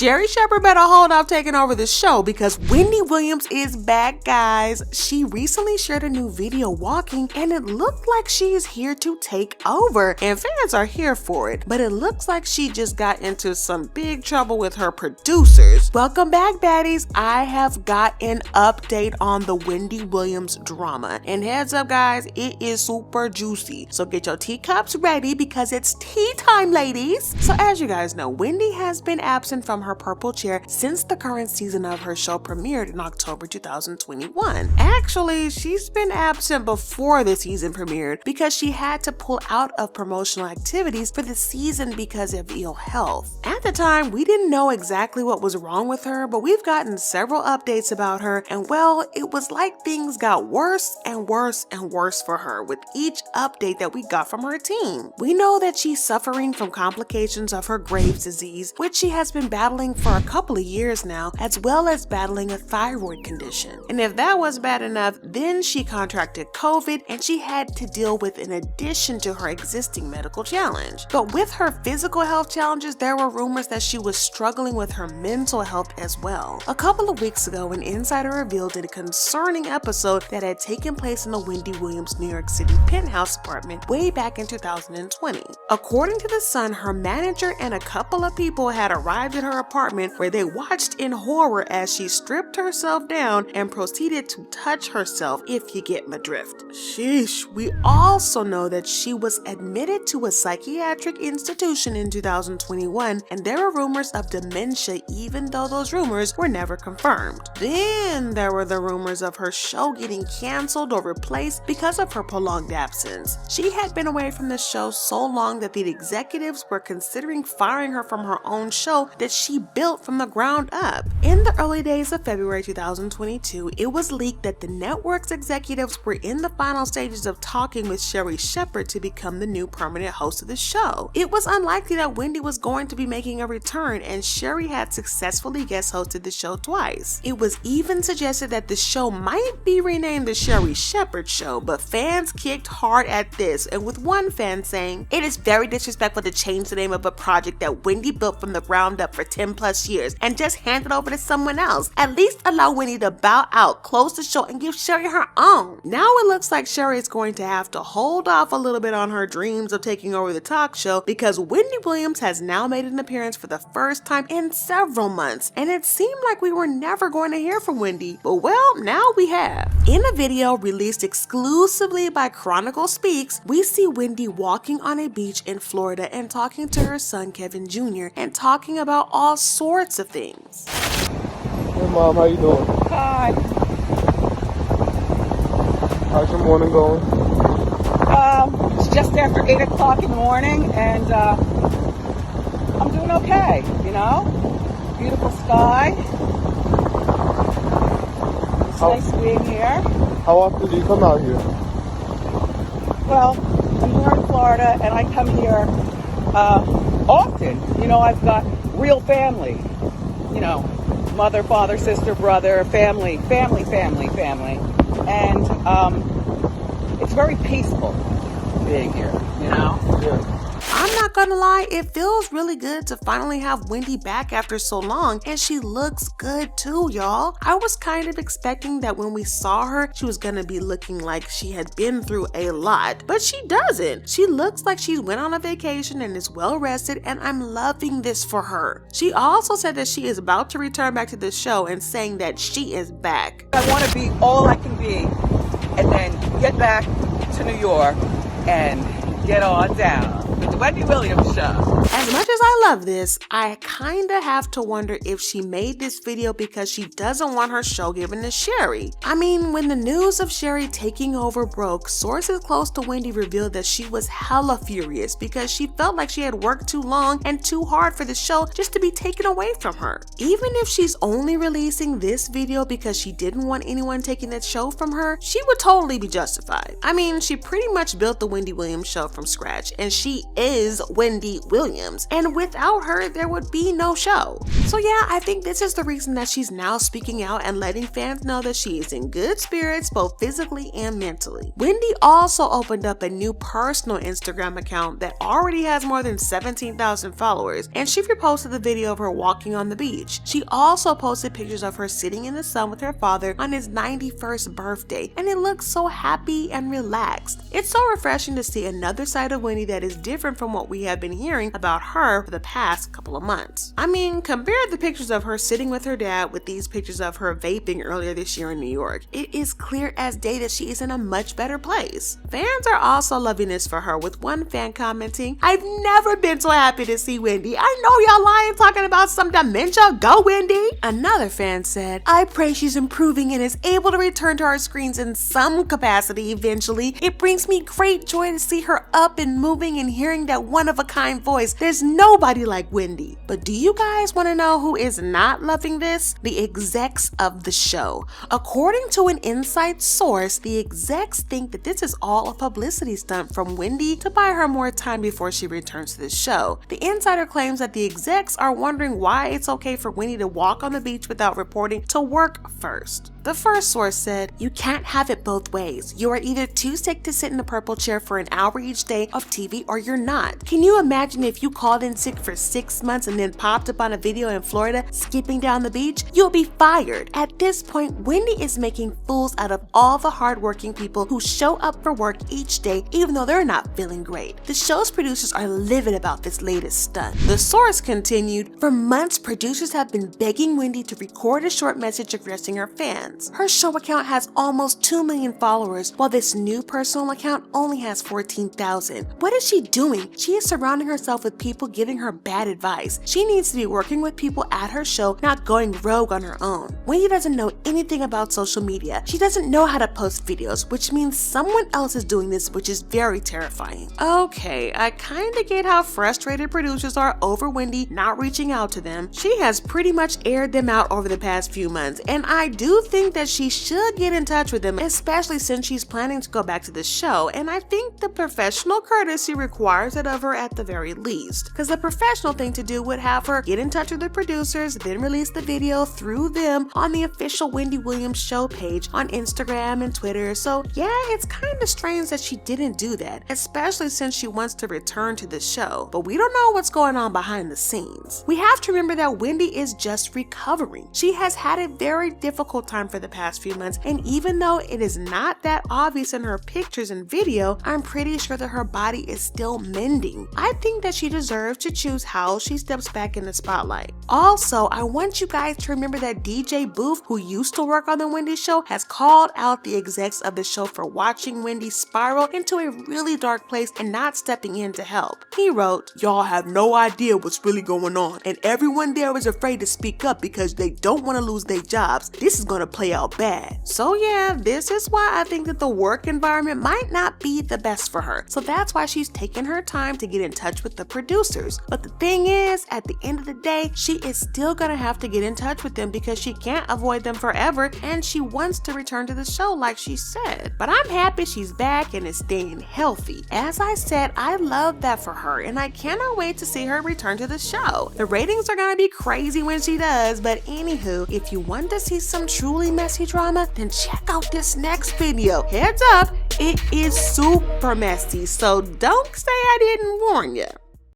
Sherri Shepherd better hold off taking over the show because Wendy Williams is back, guys. She recently shared a new video walking and it looked like she is here to take over, and fans are here for it, but it looks like she just got into some big trouble with her producers. Welcome back, baddies. I have got an update on the Wendy Williams drama, and heads up, guys, it is super juicy, so get your teacups ready because it's tea time, ladies. So as you guys know, Wendy has been absent from her purple chair since the current season of her show premiered in October 2021. Actually, she's been absent before the season premiered because she had to pull out of promotional activities for the season because of ill health. At the time, we didn't know exactly what was wrong with her, but we've gotten several updates about her, and well, it was like things got worse and worse and worse for her with each update that we got from her team. We know that she's suffering from complications of her Graves' disease, which she has been battling for a couple of years now, as well as battling a thyroid condition. And if that was bad enough, then she contracted COVID and she had to deal with an addition to her existing medical challenge. But with her physical health challenges, there were rumors that she was struggling with her mental health as well. A couple of weeks ago, an insider revealed a concerning episode that had taken place in the Wendy Williams New York City penthouse apartment way back in 2020. According to The Sun, her manager and a couple of people had arrived at her apartment where they watched in horror as she stripped herself down and proceeded to touch herself, if you get my drift. Sheesh. We also know that she was admitted to a psychiatric institution in 2021, and there were rumors of dementia, even though those rumors were never confirmed. Then there were the rumors of her show getting canceled or replaced because of her prolonged absence. She had been away from the show so long that the executives were considering firing her from her own show that she built from the ground up. In the early days of February 2022, it was leaked that the network's executives were in the final stages of talking with Sherri Shepherd to become the new permanent host of the show. It was unlikely that Wendy was going to be making a return, and Sherri had successfully guest hosted the show twice. It was even suggested that the show might be renamed the Sherri Shepherd Show, but fans kicked hard at this, and with one fan saying, "It is very disrespectful to change the name of a project that Wendy built from the ground up for 10 plus years and just hand it over to someone else. At least allow Wendy to bow out, close the show, and give Sherri her own." Now it looks like Sherri is going to have to hold off a little bit on her dreams of taking over the talk show because Wendy Williams has now made an appearance for the first time in several months, and it seemed like we were never going to hear from Wendy, but well, now we have. In a video released exclusively by Chronicle Speaks, we see Wendy walking on a beach in Florida and talking to her son Kevin Jr. and talking about all sorts of things. Hey Mom, how you doing? Hi. How's your morning going? It's just after 8 o'clock in the morning, and I'm doing okay, you know? Beautiful sky. It's nice being here. How often do you come out here? Well, I'm here in Florida, and I come here often. You know, I've got real family. You know, mother, father, sister, brother, family. And it's very peaceful being here, you know? Yeah. I'm not gonna lie, it feels really good to finally have Wendy back after so long, and she looks good too, y'all. I was kind of expecting that when we saw her, she was gonna be looking like she had been through a lot, but she doesn't. She looks like she went on a vacation and is well rested, and I'm loving this for her. She also said that she is about to return back to the show and saying that she is back. I want to be all I can be, and then get back to New York and get on down with the Wendy Williams Show. As much as I love this, I kinda have to wonder if she made this video because she doesn't want her show given to Sherri. I mean, when the news of Sherri taking over broke, sources close to Wendy revealed that she was hella furious because she felt like she had worked too long and too hard for the show just to be taken away from her. Even if she's only releasing this video because she didn't want anyone taking that show from her, she would totally be justified. I mean, she pretty much built the Wendy Williams Show from scratch, and she is Wendy Williams, and without her there would be no show. So yeah, I think this is the reason that she's now speaking out and letting fans know that she is in good spirits both physically and mentally. Wendy also opened up a new personal Instagram account that already has more than 17,000 followers, and she reposted the video of her walking on the beach. She also posted pictures of her sitting in the sun with her father on his 91st birthday, and it looks so happy and relaxed. It's so refreshing to see another side of Wendy that is different from what we have been hearing about her for the past couple of months. I mean, compare the pictures of her sitting with her dad with these pictures of her vaping earlier this year in New York. It is clear as day that she is in a much better place. Fans are also loving this for her, with one fan commenting, "I've never been so happy to see Wendy. I know y'all lying talking about some dementia. Go Wendy." Another fan said, "I pray she's improving and is able to return to our screens in some capacity eventually. It brings me great joy to see her up and moving and hearing that one-of-a-kind voice. There's nobody like Wendy." But do you guys want to know who is not loving this? The execs of the show. According to an inside source, the execs think that this is all a publicity stunt from Wendy to buy her more time before she returns to the show. The insider claims that the execs are wondering why it's okay for Wendy to walk on the beach without reporting to work first. The first source said, "You can't have it both ways. You are either too sick to sit in the purple chair for an hour each day of TV or you're not. Can you imagine if you called in sick for 6 months and then popped up on a video in Florida skipping down the beach? You'll be fired." At this point, Wendy is making fools out of all the hardworking people who show up for work each day even though they're not feeling great. The show's producers are livid about this latest stunt. The source continued, "For months, producers have been begging Wendy to record a short message addressing her fans. Her show account has almost 2 million followers, while this new personal account only has 14,000. What is she doing? She is surrounding herself with people giving her bad advice. She needs to be working with people at her show, not going rogue on her own. Wendy doesn't know anything about social media. She doesn't know how to post videos, which means someone else is doing this, which is very terrifying." Okay, I kinda get how frustrated producers are over Wendy not reaching out to them. She has pretty much aired them out over the past few months, and I do think that she should get in touch with them, especially since she's planning to go back to the show, and I think the professional courtesy requires it of her at the very least, because the professional thing to do would have her get in touch with the producers, then release the video through them on the official Wendy Williams show page on Instagram and Twitter. So yeah, it's kind of strange that she didn't do that, especially since she wants to return to the show, but we don't know what's going on behind the scenes. We have to remember that Wendy is just recovering. She has had a very difficult time for the past few months, and even though it is not that obvious in her pictures and video, I'm pretty sure that her body is still mending. I think that she deserves to choose how she steps back in the spotlight. Also, I want you guys to remember that DJ Booth, who used to work on the Wendy show, has called out the execs of the show for watching Wendy spiral into a really dark place and not stepping in to help. He wrote, "Y'all have no idea what's really going on, and everyone there is afraid to speak up because they don't want to lose their jobs. This is going to play out bad." So yeah, this is why I think that the work environment might not be the best for her. So that's why she's taking her time to get in touch with the producers. But the thing is, at the end of the day, she is still gonna have to get in touch with them because she can't avoid them forever, and she wants to return to the show like she said. But I'm happy she's back and is staying healthy. As I said, I love that for her, and I cannot wait to see her return to the show. The ratings are gonna be crazy when she does, but anywho, if you want to see some truly messy drama, then check out this next video. Heads up, it is super messy, so don't say I didn't warn you.